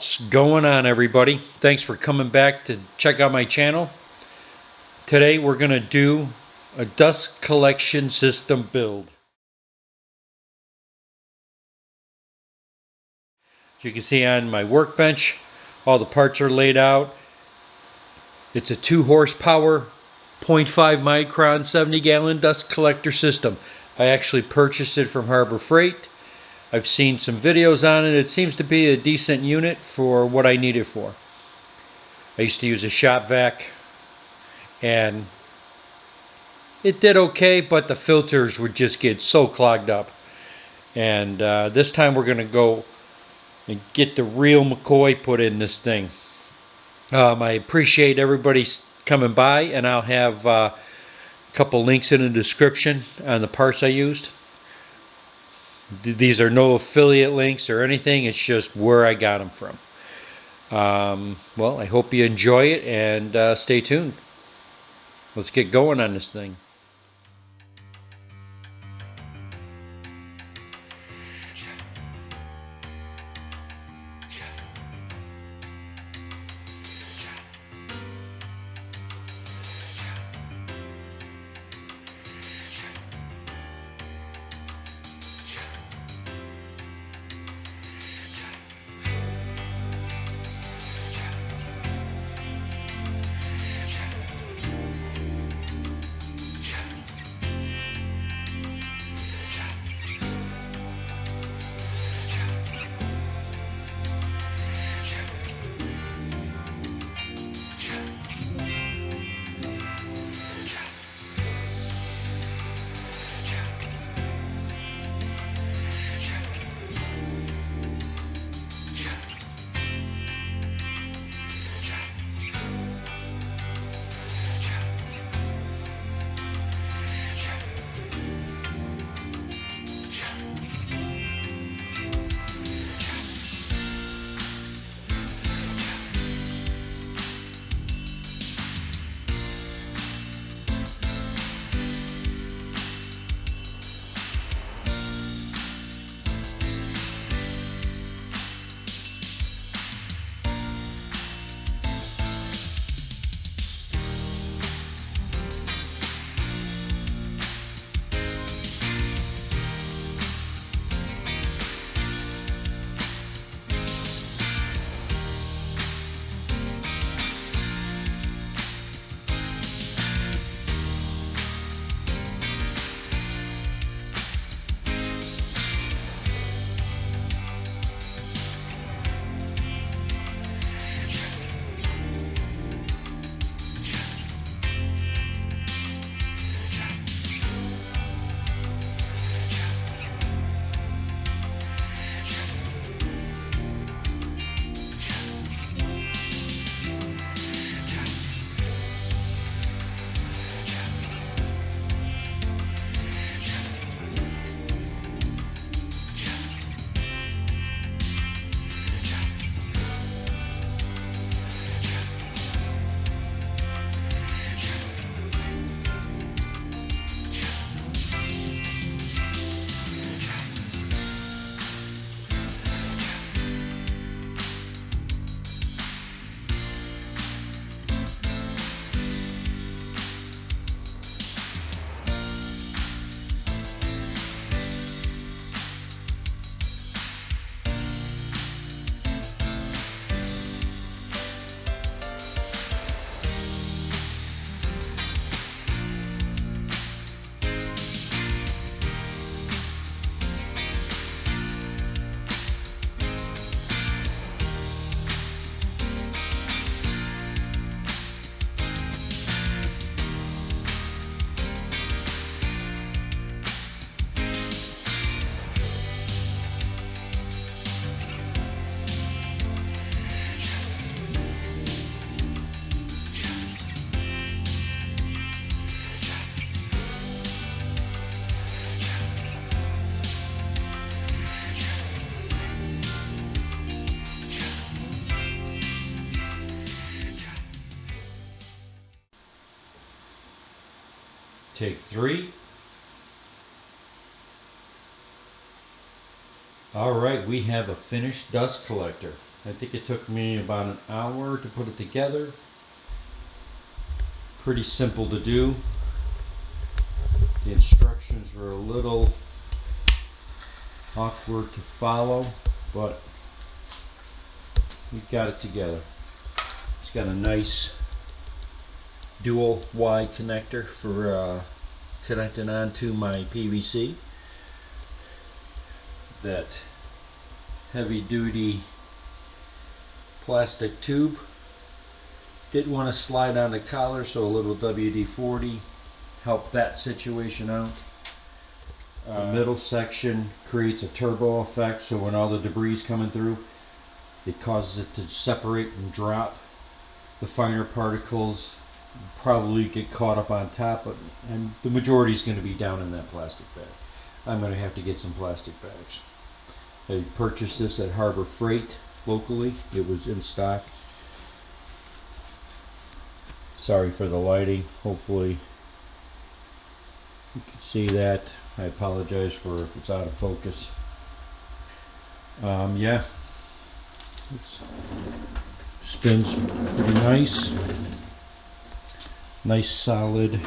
What's going on, everybody? Thanks for coming back to check out my channel. Today we're going to do a dust collection system build. As you can see on my workbench, all the parts are laid out. It's a 2 horsepower, 0.5 micron, 70-gallon dust collector system. I actually purchased it from Harbor Freight. I've seen some videos on it. It seems to be a decent unit for what I need it for. I used to use a shop vac and it did okay, but the filters would just get so clogged up. And this time we're going to go and get the real McCoy put in this thing. I appreciate everybody coming by, and I'll have a couple links in the description on the parts I used. These are no affiliate links or anything. It's just where I got them from. Well, I hope you enjoy it, and stay tuned. Let's get going on this thing. Take 3. All right, we have a finished dust collector. I think it took me about an hour to put it together. Pretty simple to do. The instructions were a little awkward to follow, but we got it together. It's got a nice dual Y connector for connecting onto my PVC. That heavy duty plastic tube. Didn't want to slide on the collar, so a little WD-40 helped that situation out. The middle section creates a turbo effect, so when all the debris is coming through, it causes it to separate and drop. The finer particles probably get caught up on top, and the majority is going to be down in that plastic bag. I'm going to have to get some plastic bags. I purchased this at Harbor Freight locally. It was in stock. Sorry for the lighting. Hopefully you can see that. I apologize for if it's out of focus. Yeah, it spins pretty nice. Nice solid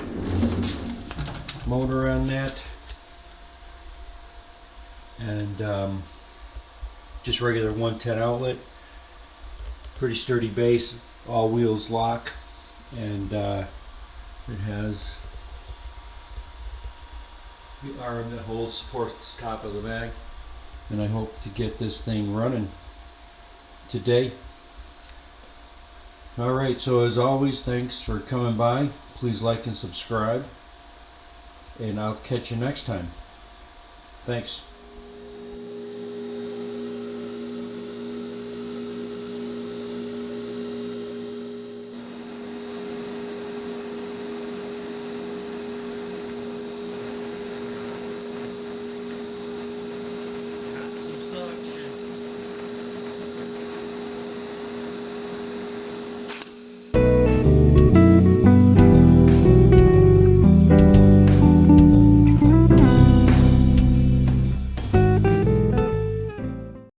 motor on that, and just regular 110 outlet. Pretty sturdy base. All wheels lock, and it has the arm that supports the top of the bag. And I hope to get this thing running today. Alright, so as always, thanks for coming by. Please like and subscribe, and I'll catch you next time. Thanks.